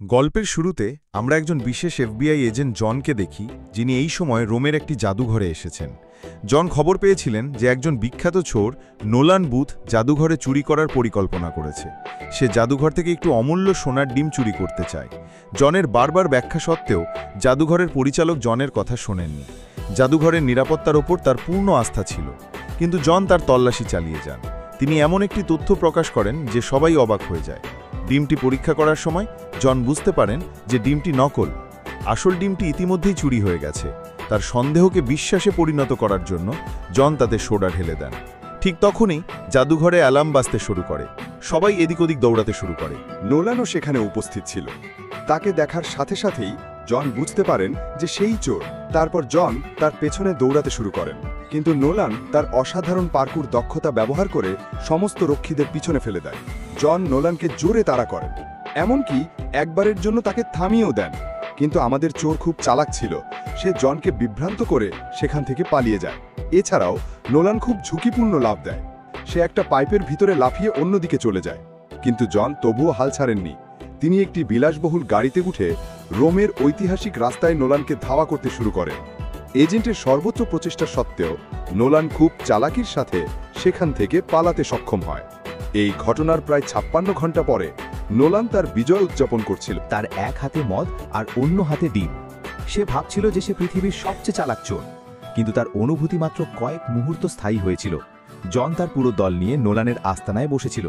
গল্পের শুরুতে আমরা একজন বিশেষ এফবিআই এজেন্ট জনকে দেখি, যিনি এই সময় রোমের একটি জাদুঘরে এসেছেন। জন খবর পেয়েছিলেন যে একজন বিখ্যাত চোর নোলান বুথ জাদুঘরে চুরি করার পরিকল্পনা করেছে। সে জাদুঘর থেকে একটু অমূল্য সোনার ডিম চুরি করতে চায়। জনের বারবার ব্যাখ্যা সত্ত্বেও জাদুঘরের পরিচালক জনের কথা শোনেননি। জাদুঘরের নিরাপত্তার ওপর তার পূর্ণ আস্থা ছিল, কিন্তু জন তার তল্লাশি চালিয়ে যান। তিনি এমন একটি তথ্য প্রকাশ করেন যে সবাই অবাক হয়ে যায়। ডিমটি পরীক্ষা করার সময় জন বুঝতে পারেন যে ডিমটি নকল। আসল ডিমটি ইতিমধ্যেই চুরি হয়ে গেছে। তার সন্দেহকে বিশ্বাসে পরিণত করার জন্য জন তাতে সোডা ঢেলে দেন। ঠিক তখনই জাদুঘরে অ্যালার্ম বাজতে শুরু করে। সবাই এদিক ওদিক দৌড়াতে শুরু করে। নোলানও সেখানে উপস্থিত ছিল। তাকে দেখার সাথে সাথেই জন বুঝতে পারেন যে সেই চোর। তারপর জন তার পেছনে দৌড়াতে শুরু করেন, কিন্তু নোলান তার অসাধারণ পার্কুর দক্ষতা ব্যবহার করে সমস্ত রক্ষীদের পিছনে ফেলে দেয়। জন নোলানকে জোরে তাড়া করেন, এমনকি একবারের জন্য তাকে থামিয়েও দেন। কিন্তু আমাদের চোর খুব চালাক ছিল। সে জনকে বিভ্রান্ত করে সেখান থেকে পালিয়ে যায়। এছাড়াও নোলান খুব ঝুঁকিপূর্ণ লাফ দেয়। সে একটা পাইপের ভিতরে লাফিয়ে অন্যদিকে চলে যায়, কিন্তু জন তবুও হাল ছাড়েননি। তিনি একটি বিলাসবহুল গাড়িতে উঠে রোমের ঐতিহাসিক রাস্তায় নোলানকে ধাওয়া করতে শুরু করেন। এজেন্টের সর্বোচ্চ প্রচেষ্টা সত্ত্বেও নোলান খুব চালাকির সাথে সেখান থেকে পালাতে সক্ষম হয়। এই ঘটনার প্রায় 56 ঘন্টা পরে নোলান তার বিজয় উদযাপন করছিল। তার এক হাতে মদ আর অন্য হাতে ডিম। সে ভাবছিল যে সে পৃথিবীর সবচেয়ে চালাক চোর, কিন্তু তার অনুভূতি মাত্র কয়েক মুহূর্ত স্থায়ী হয়েছিল। জন তার পুরো দল নিয়ে নোলানের আস্তানায় বসেছিল।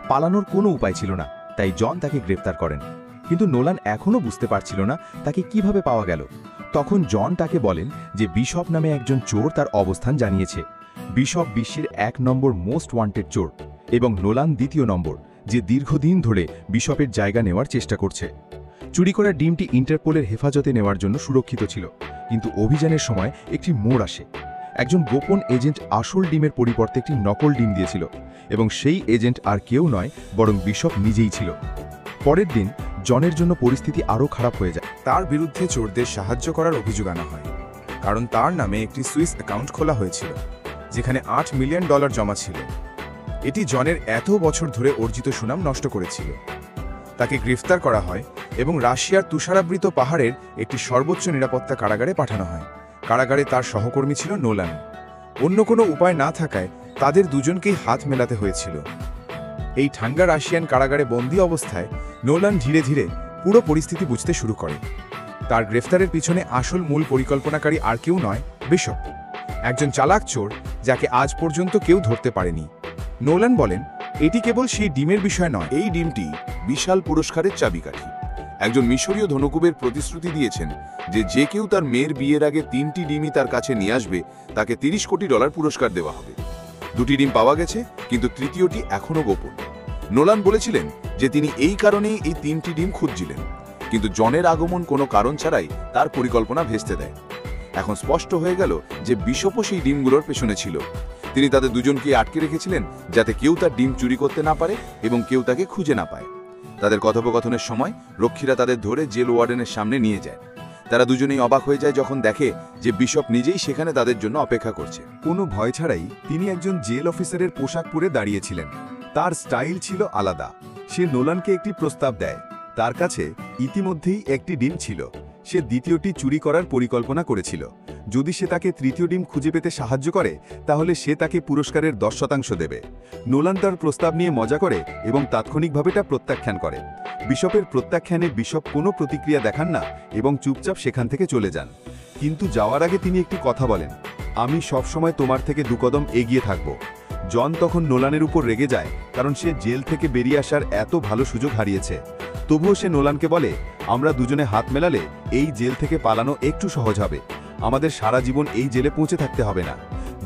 পালানোর কোনো উপায় ছিল না, তাই জন তাকে গ্রেফতার করেন। কিন্তু নোলান এখনও বুঝতে পারছিল না তাকে কিভাবে পাওয়া গেল। তখন জন তাকে বলেন যে বিশপ নামে একজন চোর তার অবস্থান জানিয়েছে। বিশপ বিশ্বের 1 নম্বর মোস্ট ওয়ান্টেড চোর, এবং নোলান 2য় নম্বর, যে দীর্ঘদিন ধরে বিশপের জায়গা নেওয়ার চেষ্টা করছে। চুরি করা ডিমটি ইন্টারপোলের হেফাজতে নেওয়ার জন্য সুরক্ষিত ছিল, কিন্তু অভিযানের সময় একটি মোড় আসে। একজন গোপন এজেন্ট আসল ডিমের পরিবর্তে একটি নকল ডিম দিয়েছিল, এবং সেই এজেন্ট আর কেউ নয় বরং বিশপ নিজেই ছিল। পরের দিন জনের জন্য পরিস্থিতি আরও খারাপ হয়ে যায়। তার বিরুদ্ধে চোরদের সাহায্য করার অভিযোগ আনা হয়, কারণ তার নামে একটি সুইস অ্যাকাউন্ট খোলা হয়েছিল, যেখানে $8 মিলিয়ন জমা ছিল। এটি জনের এত বছর ধরে অর্জিত সুনাম নষ্ট করেছিল। তাকে গ্রেফতার করা হয় এবং রাশিয়ার তুষারাবৃত পাহাড়ের একটি সর্বোচ্চ নিরাপত্তা কারাগারে পাঠানো হয়। কারাগারে তার সহকর্মী ছিল নোলান। অন্য কোনো উপায় না থাকায় তাদের দুজনকেই হাত মেলাতে হয়েছিল। এই ঠান্ডা রাশিয়ান কারাগারে বন্দী অবস্থায় নোলান ধীরে ধীরে পুরো পরিস্থিতি বুঝতে শুরু করে। তার গ্রেফতারের পিছনে আসল মূল পরিকল্পনাকারী আর কেউ নয়, বিশপ, একজন চালাক চোর যাকে আজ পর্যন্ত কেউ ধরতে পারেনি। নোলান বলেন, এটি কেবল সেই ডিমের বিষয় নয়। এই ডিমটি বিশাল পুরস্কারের চাবিকাঠি। একজন মিশরীয় ধনকুবের প্রতিশ্রুতি দিয়েছেন যে যে কেউ তার মেয়ের বিয়ের আগে 3টি ডিমই তার কাছে নিয়ে আসবে তাকে $30 কোটি পুরস্কার দেওয়া হবে। 2টি ডিম পাওয়া গেছে, কিন্তু তৃতীয়টি এখনও গোপন। নোলান বলেছিলেন যে তিনি এই কারণেই এই 3টি ডিম খুঁজছিলেন, কিন্তু জনের আগমন কোনো কারণ ছাড়াই তার পরিকল্পনা ভেস্তে দেয়। এখন স্পষ্ট হয়ে গেল যে বিশপও সেই ডিমগুলোর পেছনে ছিল। তিনি তাদের দুজনকে আটকে রেখেছিলেন যাতে কেউ তার ডিম চুরি করতে না পারে এবং কেউ তাকে খুঁজে না পায়। তাদের কথোপকথনের সময় রক্ষীরা তাদের ধরে জেল ওয়ার্ডেনের সামনে নিয়ে যায়। তারা দুজনেই অবাক হয়ে যায় যখন দেখে যে বিশপ নিজেই সেখানে তাদের জন্য অপেক্ষা করছে। কোনো ভয় ছাড়াই তিনি একজন জেল অফিসারের পোশাক পরে দাঁড়িয়েছিলেন। তার স্টাইল ছিল আলাদা। সে নোলানকে একটি প্রস্তাব দেয়। তার কাছে ইতিমধ্যেই একটি ডিম ছিল। সে দ্বিতীয়টি চুরি করার পরিকল্পনা করেছিল। যদি সে তাকে তৃতীয় ডিম খুঁজে পেতে সাহায্য করে, তাহলে সে তাকে পুরস্কারের 10% দেবে। নোলান তার প্রস্তাব নিয়ে মজা করে এবং তাৎক্ষণিকভাবে তা প্রত্যাখ্যান করে। বিশপের প্রত্যাখ্যানে বিশপ কোনো প্রতিক্রিয়া দেখান না এবং চুপচাপ সেখান থেকে চলে যান। কিন্তু যাওয়ার আগে তিনি একটি কথা বলেন, আমি সবসময় তোমার থেকে 2 কদম এগিয়ে থাকব। জন তখন নোলানের উপর রেগে যায়, কারণ সে জেল থেকে বেরিয়ে আসার এত ভালো সুযোগ হারিয়েছে। তবুও সে নোলানকে বলে, আমরা দুজনে হাত মেলালে এই জেল থেকে পালানো একটু সহজ হবে। আমাদের সারা জীবন এই জেলে পৌঁছে থাকতে হবে না।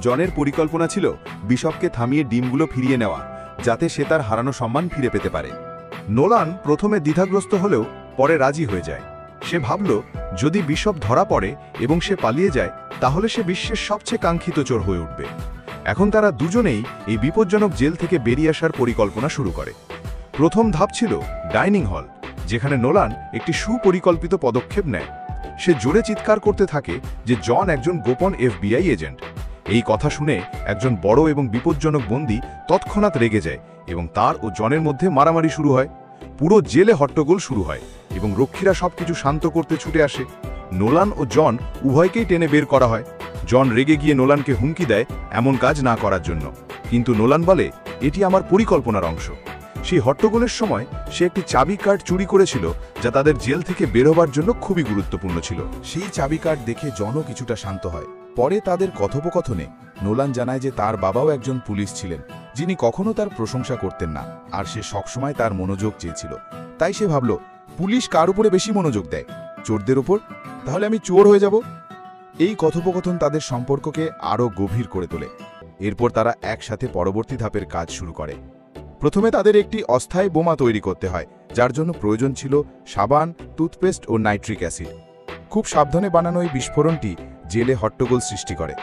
জনের পরিকল্পনা ছিল বিশপকে থামিয়ে ডিমগুলো ফিরিয়ে নেওয়া, যাতে সে তার হারানো সম্মান ফিরে পেতে পারে। নোলান প্রথমে দ্বিধাগ্রস্ত হলেও পরে রাজি হয়ে যায়। সে ভাবল, যদি বিশপ ধরা পড়ে এবং সে পালিয়ে যায়, তাহলে সে বিশ্বের সবচেয়ে কাঙ্ক্ষিত চোর হয়ে উঠবে। এখন তারা দুজনেই এই বিপজ্জনক জেল থেকে বেরিয়ে আসার পরিকল্পনা শুরু করে। প্রথম ধাপ ছিল ডাইনিং হল, যেখানে নোলান একটি সুপরিকল্পিত পদক্ষেপ নেয়। সে জোরে চিৎকার করতে থাকে যে জন একজন গোপন এফবিআই এজেন্ট। এই কথা শুনে একজন বড় এবং বিপজ্জনক বন্দী তৎক্ষণাৎ রেগে যায় এবং তার ও জনের মধ্যে মারামারি শুরু হয়। পুরো জেলে হট্টগোল শুরু হয় এবং রক্ষীরা সবকিছু শান্ত করতে ছুটে আসে। নোলান ও জন উভয়কেই টেনে বের করা হয়। জন রেগে গিয়ে নোলানকে হুমকি দেয় এমন কাজ না করার জন্য, কিন্তু নোলান বলে এটি আমার পরিকল্পনার অংশ। সেই হট্টগোলের সময় সে একটি চাবি কার্ড চুরি করেছিল যা তাদের জেল থেকে বের হবার জন্য খুবই গুরুত্বপূর্ণ ছিল। সেই চাবি কার্ড দেখে জনও কিছুটা শান্ত হয়। পরে তাদের কথোপকথনে নোলান জানায় যে তার বাবাও একজন পুলিশ ছিলেন, যিনি কখনো তার প্রশংসা করতেন না, আর সে সবসময় তার মনোযোগ চেয়েছিল। তাই সে ভাবল, পুলিশ কার উপরে বেশি মনোযোগ দেয়, চোরদের উপর? তাহলে আমি চোর হয়ে যাব। এই কথোপকথন তাদের সম্পর্ককে আরও গভীর করে তোলে। এরপর তারা একসাথে পরবর্তী ধাপের কাজ শুরু করে। প্রথমে তাদের একটি অস্থায়ী বোমা তৈরি করতে হয়, যার জন্য প্রয়োজন ছিল সাবান, টুথপেস্ট ও নাইট্রিক অ্যাসিড। খুব সাবধানে বানানো এই বিস্ফোরণটি জেলে হট্টগোল সৃষ্টি করে।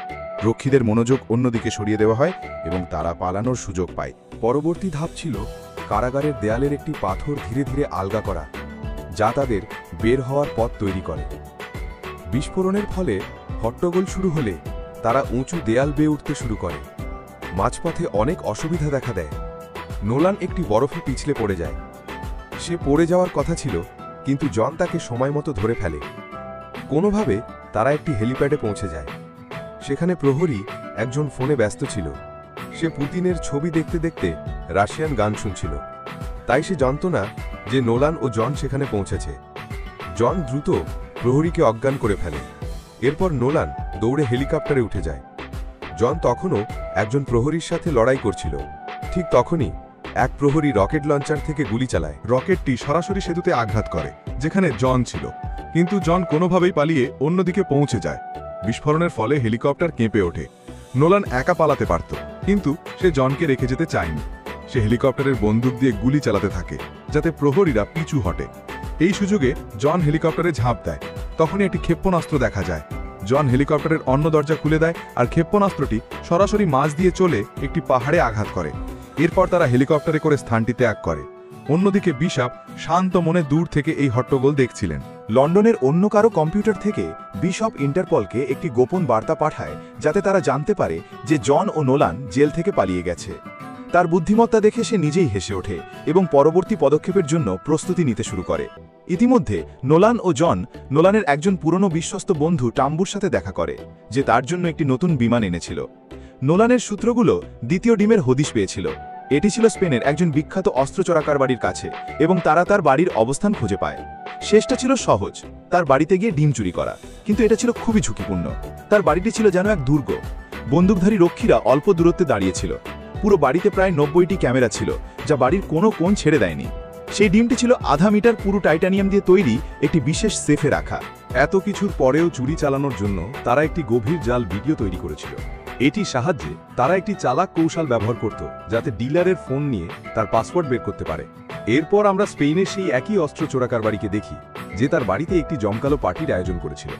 রক্ষীদের মনোযোগ অন্যদিকে সরিয়ে দেওয়া হয় এবং তারা পালানোর সুযোগ পায়। পরবর্তী ধাপ ছিল কারাগারের দেয়ালের একটি পাথর ধীরে ধীরে আলগা করা, যা তাদের বের হওয়ার পথ তৈরি করে। বিস্ফোরণের ফলে হট্টগোল শুরু হলে তারা উঁচু দেয়াল বেয়ে উঠতে শুরু করে। মাঝপথে অনেক অসুবিধা দেখা দেয়। নোলান একটি বরফে পিছলে পড়ে যায়। সে পড়ে যাওয়ার কথা ছিল, কিন্তু জন তাকে সময় মতো ধরে ফেলে। কোনোভাবে তারা একটি হেলিপ্যাডে পৌঁছে যায়। সেখানে প্রহরী একজন ফোনে ব্যস্ত ছিল। সে পুতিনের ছবি দেখতে দেখতে রাশিয়ান গান শুনছিল। তাই সে জানত না যে নোলান ও জন সেখানে পৌঁছেছে। জন দ্রুত প্রহরীকে অজ্ঞান করে ফেলে। এরপর নোলান দৌড়ে হেলিকপ্টারে উঠে যায়। জন তখনও একজন প্রহরীর সাথে লড়াই করছিল। ঠিক তখনই এক প্রহরী রকেট লঞ্চার থেকে গুলি চালায়। রকেটটি সরাসরি সেতুতে আঘাত করে, যেখানে জন ছিল, কিন্তু জন কোনোভাবেই পালিয়ে অন্যদিকে পৌঁছে যায়। বিস্ফোরণের ফলে হেলিকপ্টার কেঁপে ওঠে। নোলান একা পালাতে পারত, কিন্তু সে জনকে রেখে যেতে চায়নি। সে হেলিকপ্টারের বন্দুক দিয়ে গুলি চালাতে থাকে, যাতে প্রহরীরা পিছু হটে। এই সুযোগে জন হেলিকপ্টারে ঝাঁপ দেয়। তখনই একটি ক্ষেপণাস্ত্র দেখা যায়। জন হেলিকপ্টারের অন্য দরজা খুলে দেয়, আর ক্ষেপণাস্ত্রটি সরাসরি মাঝ দিয়ে চলে একটি পাহাড়ে আঘাত করে। এরপর তারা হেলিকপ্টারে করে স্থানটি ত্যাগ করে। অন্যদিকে বিশপ শান্ত মনে দূর থেকে এই হট্টগোল দেখছিলেন। লন্ডনের অন্য কারো কম্পিউটার থেকে বিশপ ইন্টারপলকে একটি গোপন বার্তা পাঠায়, যাতে তারা জানতে পারে যে জন ও নোলান জেল থেকে পালিয়ে গেছে। তার বুদ্ধিমত্তা দেখে সে নিজেই হেসে ওঠে এবং পরবর্তী পদক্ষেপের জন্য প্রস্তুতি নিতে শুরু করে। ইতিমধ্যে নোলান ও জন নোলানের একজন পুরনো বিশ্বস্ত বন্ধু টাম্বুর সাথে দেখা করে, যে তার জন্য একটি নতুন বিমান এনেছিল। নোলানের সূত্রগুলো দ্বিতীয় ডিমের হদিশ পেয়েছিল। এটি ছিল স্পেনের একজন বিখ্যাত অস্ত্র চোরাকার বাড়ির কাছে, এবং তারা তার বাড়ির অবস্থান খুঁজে পায়। শেষটা ছিল সহজ, তার বাড়িতে গিয়ে ডিম চুরি করা, কিন্তু এটা ছিল খুবই ঝুঁকিপূর্ণ। তার বাড়িটি ছিল যেন এক দুর্গ। বন্দুকধারী রক্ষীরা অল্প দূরত্বে দাঁড়িয়েছিল। পুরো বাড়িতে প্রায় 90টি ক্যামেরা ছিল, যা বাড়ির কোনো কোণ ছেড়ে দেয়নি। সেই ডিমটি ছিল আধা মিটার পুরো টাইটানিয়াম দিয়ে তৈরি একটি বিশেষ সেফে রাখা। এত কিছুর পরেও চুরি চালানোর জন্য তারা একটি গভীর জাল ভিডিও তৈরি করেছিল। এটির সাহায্যে তারা একটি চালাক কৌশল ব্যবহার করত, যাতে ডিলারের ফোন নিয়ে তার পাসওয়ার্ড বের করতে পারে। এরপর আমরা স্পেনের সেই একই অস্ত্র চোরাকারবারিকে দেখি, যে তার বাড়িতে একটি জমকালো পার্টির আয়োজন করেছিল।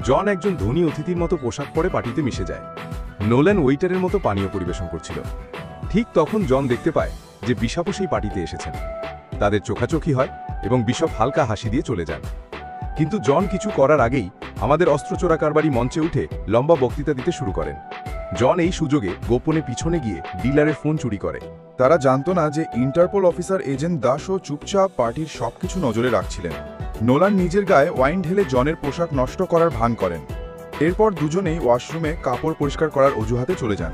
জন একজন ধনী অতিথির মতো পোশাক পরে পার্টিতে মিশে যায়। নোলান ওয়েটারের মতো পানীয় পরিবেশন করছিল। ঠিক তখন জন দেখতে পায় যে বিশপও সেই পার্টিতে এসেছেন। তাদের চোখাচোখি হয় এবং বিশপ হালকা হাসি দিয়ে চলে যান। কিন্তু জন কিছু করার আগেই আমাদের অস্ত্র চোরাকারবারি মঞ্চে উঠে লম্বা বক্তৃতা দিতে শুরু করেন। জন এই সুযোগে গোপনে পিছনে গিয়ে ডিলারের ফোন চুরি করে। তারা জানত না যে ইন্টারপোল অফিসার এজেন্ট দাসও চুপচাপ পার্টির সবকিছু নজরে রাখছিলেন। নোলান নিজের গায়ে ওয়াইন ঢেলে জনের পোশাক নষ্ট করার ভান করেন। এরপর দুজনেই ওয়াশরুমে কাপড় পরিষ্কার করার অজুহাতে চলে যান।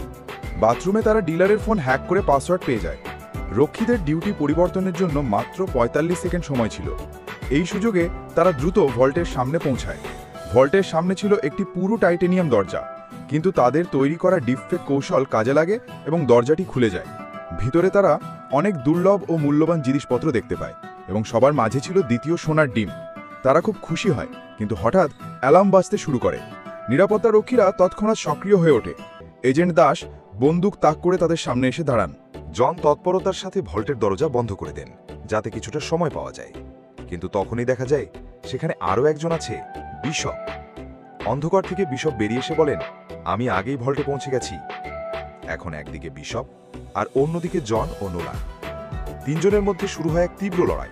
বাথরুমে তারা ডিলারের ফোন হ্যাক করে পাসওয়ার্ড পেয়ে যায়। রক্ষীদের ডিউটি পরিবর্তনের জন্য মাত্র 45 সেকেন্ড সময় ছিল। এই সুযোগে তারা দ্রুত ভল্টের সামনে পৌঁছায়। ভল্টের সামনে ছিল একটি পুরো টাইটানিয়াম দরজা, কিন্তু তাদের তৈরি করা ডিপফেক কৌশল কাজে লাগে এবং দরজাটি খুলে যায়। ভিতরে তারা অনেক দুর্লভ ও মূল্যবান জিনিসপত্র দেখতে পায়, এবং সবার মাঝে ছিল দ্বিতীয় সোনার ডিম। তারা খুব খুশি হয়, কিন্তু হঠাৎ অ্যালার্ম বাজতে শুরু করে। নিরাপত্তা রক্ষীরা তৎক্ষণাৎ সক্রিয় হয়ে ওঠে। এজেন্ট দাস বন্দুক তাক করে তাদের সামনে এসে দাঁড়ান। জন তৎপরতার সাথে ভল্টের দরজা বন্ধ করে দেন, যাতে কিছুটা সময় পাওয়া যায়। কিন্তু তখনই দেখা যায় সেখানে আরও একজন আছে, বিশপ। অন্ধকার থেকে বিশপ বেরিয়ে এসে বলেন, আমি আগেই ভল্টে পৌঁছে গেছি। এখন একদিকে বিশপ আর অন্যদিকে জন ও নোলান। তিনজনের মধ্যে শুরু হয় এক তীব্র লড়াই।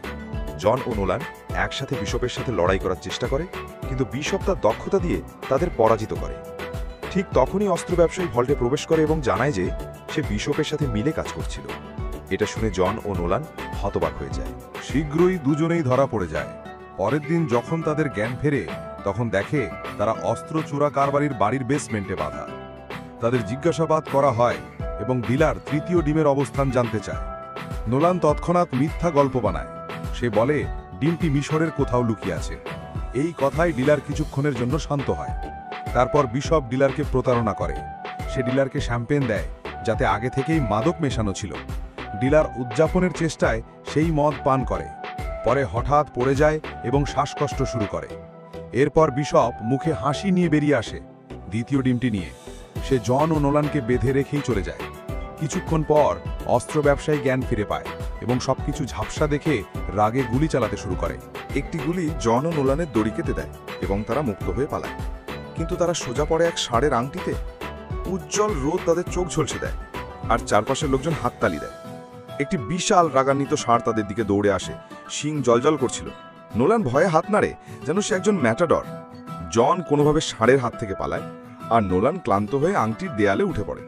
জন ও নোলান একসাথে বিশপের সাথে লড়াই করার চেষ্টা করে, কিন্তু বিশপ তার দক্ষতা দিয়ে তাদের পরাজিত করে। ঠিক তখনই অস্ত্র ব্যবসায়ী ভল্টে প্রবেশ করে এবং জানায় যে সে বিশপের সাথে মিলে কাজ করছিল। এটা শুনে জন ও নোলান হতবাক হয়ে যায়। শীঘ্রই দুজনেই ধরা পড়ে যায়। পরের দিন যখন তাদের জ্ঞান ফেরে তখন দেখে তারা অস্ত্র চোরা কারবারির বাড়ির বেসমেন্টে বাঁধা। তাদের জিজ্ঞাসাবাদ করা হয় এবং ডিলার তৃতীয় ডিমের অবস্থান জানতে চায়। নোলান তৎক্ষণাৎ মিথ্যা গল্প বানায়। সে বলে ডিমটি মিশরের কোথাও লুকিয়ে আছে। এই কথায় ডিলার কিছুক্ষণের জন্য শান্ত হয়। তারপর বিশপ ডিলারকে প্রতারণা করে। সে ডিলারকে শ্যাম্পেন দেয় যাতে আগে থেকেই মাদক মেশানো ছিল। ডিলার উদযাপনের চেষ্টায় সেই মদ পান করে, পরে হঠাৎ পড়ে যায় এবং শ্বাসকষ্ট শুরু করে। এরপর বিশপ মুখে হাসি নিয়ে বেরিয়ে আসে দ্বিতীয় ডিমটি নিয়ে। সে জন ও নোলানকে বেঁধে রেখেই চলে যায়। কিছুক্ষণ পর অস্ত্র ব্যবসায়ী জ্ঞান ফিরে পায় এবং সবকিছু ঝাপসা দেখে রাগে গুলি চালাতে শুরু করে। একটি গুলি জন ও নোলানের দড়ি কেটে দেয় এবং তারা মুক্ত হয়ে পালায়। কিন্তু তারা সোজা পড়ে এক ষাঁড়ের আংটিতে। উজ্জ্বল রোদ তাদের চোখ ঝলসে দেয় আর চারপাশের লোকজন হাততালি দেয়। একটি বিশাল রাগান্বিত ষাঁড় তাদের দিকে দৌড়ে আসে, শিং জলজল করছিল। নোলান ভয়ে হাত নাড়ে যেন সে একজন ম্যাটাডর। জন কোনোভাবে ষাঁড়ের হাত থেকে পালায় আর নোলান ক্লান্ত হয়ে আংটির দেয়ালে উঠে পড়ে।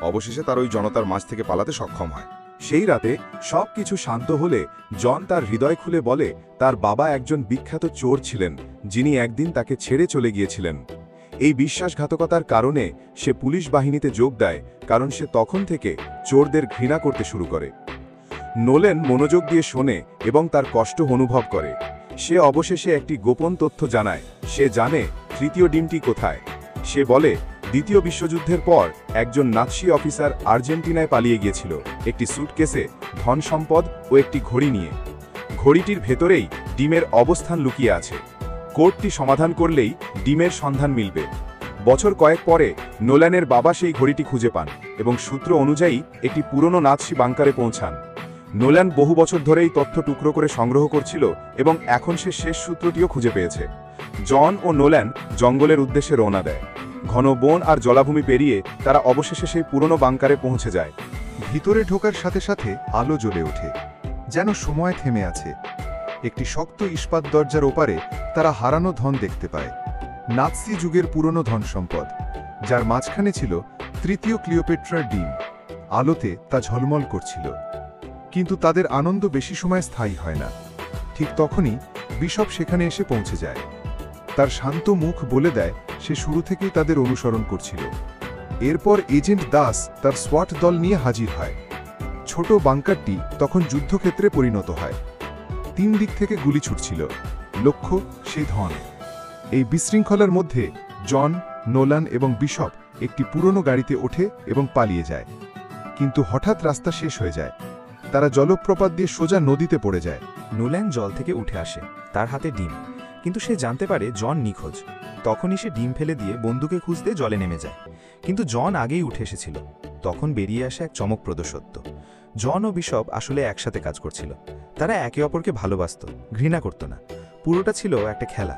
অবশেষে তার ওই জনতার মাঝ থেকে পালাতে সক্ষম হয়। সেই রাতে সবকিছু শান্ত হলে জন তার হৃদয় খুলে বলে তার বাবা একজন বিখ্যাত চোর ছিলেন যিনি একদিন তাকে ছেড়ে চলে গিয়েছিলেন। এই বিশ্বাসঘাতকতার কারণে সে পুলিশ বাহিনীতে যোগ দেয়, কারণ সে তখন থেকে চোরদের ঘৃণা করতে শুরু করে। নোলেন মনোযোগ দিয়ে শোনে এবং তার কষ্ট অনুভব করে। সে অবশেষে একটি গোপন তথ্য জানায়। সে জানে তৃতীয় ডিমটি কোথায়। সে বলে দ্বিতীয় বিশ্বযুদ্ধের পর একজন নাৎসি অফিসার আর্জেন্টিনায় পালিয়ে গিয়েছিল একটি সুটকেসে ধন সম্পদ ও একটি ঘড়ি নিয়ে। ঘড়িটির ভেতরেই ডিমের অবস্থান লুকিয়ে আছে। কোর্টটি সমাধান করলেই ডিমের সন্ধান মিলবে। বছর কয়েক পরে নোল্যানের বাবা সেই ঘড়িটি খুঁজে পান এবং সূত্র অনুযায়ী একটি পুরনো নাৎসি বাংকারে পৌঁছান। নোল্যান বহু বছর ধরে এই তথ্য টুকরো করে সংগ্রহ করছিল এবং এখন সে শেষ সূত্রটিও খুঁজে পেয়েছে। জন ও নোল্যান জঙ্গলের উদ্দেশ্যে রওনা দেয়। ঘন বন আর জলাভূমি পেরিয়ে তারা অবশেষে সেই পুরনো বাংকারে পৌঁছে যায়। ভিতরে ঢোকার সাথে সাথে আলো জ্বলে ওঠে, যেন সময় থেমে আছে। একটি শক্ত ইস্পাত দরজার ওপারে তারা হারানো ধন দেখতে পায়, নাৎসি যুগের পুরনো ধন সম্পদ, যার মাঝখানে ছিল তৃতীয় ক্লিওপেট্রার ডিম। আলোতে তা ঝলমল করছিল। কিন্তু তাদের আনন্দ বেশি সময় স্থায়ী হয় না। ঠিক তখনই বিশপ সেখানে এসে পৌঁছে যায়। তার শান্ত মুখ বলে দেয় সে শুরু থেকেই তাদের অনুসরণ করছিল। এরপর এজেন্ট দাস তার সোয়াট দল নিয়ে হাজির হয়। ছোট বাংকারটি তখন যুদ্ধক্ষেত্রে পরিণত হয়। 3 দিক থেকে গুলি ছুটছিল। লক্ষ্য সেই ধন। এই বিশৃঙ্খলার মধ্যে জন, নোলান এবং বিশপ একটি পুরনো গাড়িতে ওঠে এবং পালিয়ে যায়। কিন্তু হঠাৎ রাস্তা শেষ হয়ে যায়। তারা জলপ্রপাত দিয়ে সোজা নদীতে পড়ে যায়। নোল্যান জল থেকে উঠে আসে, তার হাতে ডিম। কিন্তু সে জানতে পারে জন নিখোঁজ। তখনই সে ডিম ফেলে দিয়ে বন্দুকে খুঁজতে জলে নেমে যায়। কিন্তু জন আগেই উঠে এসেছিল। তখন বেরিয়ে আসে এক চমকপ্রদ সত্য। জন ও বিশপ আসলে একসাথে কাজ করছিল। তারা একে অপরকে ভালোবাসত, ঘৃণা করত না। পুরোটা ছিল একটা খেলা।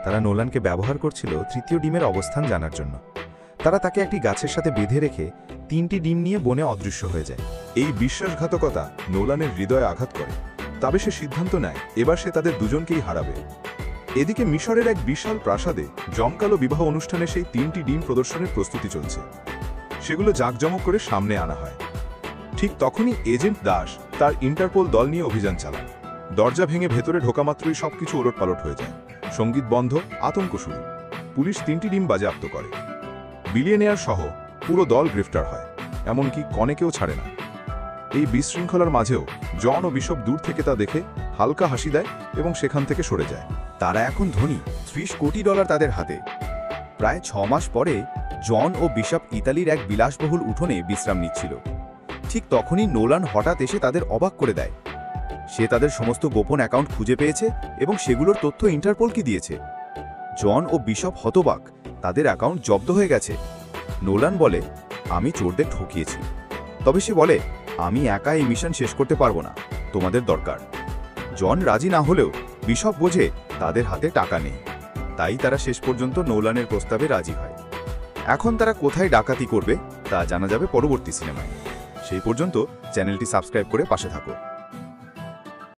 তারা নোলানকে ব্যবহার করছিল তৃতীয় ডিমের অবস্থান জানার জন্য। তারা তাকে একটি গাছের সাথে বেঁধে রেখে 3টি ডিম নিয়ে বনে অদৃশ্য হয়ে যায়। এই বিশ্বাসঘাতকতা নোলানের হৃদয়ে আঘাত করে। তবে সে সিদ্ধান্ত নেয় এবার সে তাদের দুজনকেই হারাবে। এদিকে মিশরের এক বিশাল প্রাসাদে জমকালো বিবাহ অনুষ্ঠানে সেই 3টি ডিম প্রদর্শনের প্রস্তুতি চলছে। সেগুলো জাঁকজমক করে সামনে আনা হয়। ঠিক তখনই এজেন্ট দাস তার ইন্টারপোল দল নিয়ে অভিযান চালায়। দরজা ভেঙে ভেতরে ঢোকা মাত্রই সবকিছু ওলটপালট হয়ে যায়। সঙ্গীত বন্ধ, আতঙ্ক শুরু। পুলিশ 3টি ডিম বাজেয়াপ্ত করে। বিলিয়নিয়ার সহ পুরো দল গ্রেফতার হয়, এমনকি কনেকেও ছাড়ে না। এই বিশৃঙ্খলার মাঝেও জন ও বিশপ দূর থেকে তা দেখে হালকা হাসি দেয় এবং সেখান থেকে সরে যায়। তারা এখন ধনী, $30 কোটি তাদের হাতে। প্রায় 6 মাস পরে জন ও বিশপ ইতালির এক বিলাসবহুল উঠোনে বিশ্রাম নিচ্ছিল। ঠিক তখনই নোলান হঠাৎ এসে তাদের অবাক করে দেয়। সে তাদের সমস্ত গোপন অ্যাকাউন্ট খুঁজে পেয়েছে এবং সেগুলোর তথ্য ইন্টারপোলকে দিয়েছে। জন ও বিশপ হতবাক, তাদের অ্যাকাউন্ট জব্দ হয়ে গেছে। নোলান বলে, আমি চোরদের ঠকিয়েছি। তবে সে বলে, আমি একা এই মিশন শেষ করতে পারবো না, তোমাদের দরকার। জন রাজি না হলেও বিশপ বোঝে তাদের হাতে টাকা নেই। তাই তারা শেষ পর্যন্ত নোলানের প্রস্তাবে রাজি হয়। এখন তারা কোথায় ডাকাতি করবে তা জানা যাবে পরবর্তী সিনেমায়। সেই পর্যন্ত চ্যানেলটি সাবস্ক্রাইব করে পাশে থাকো।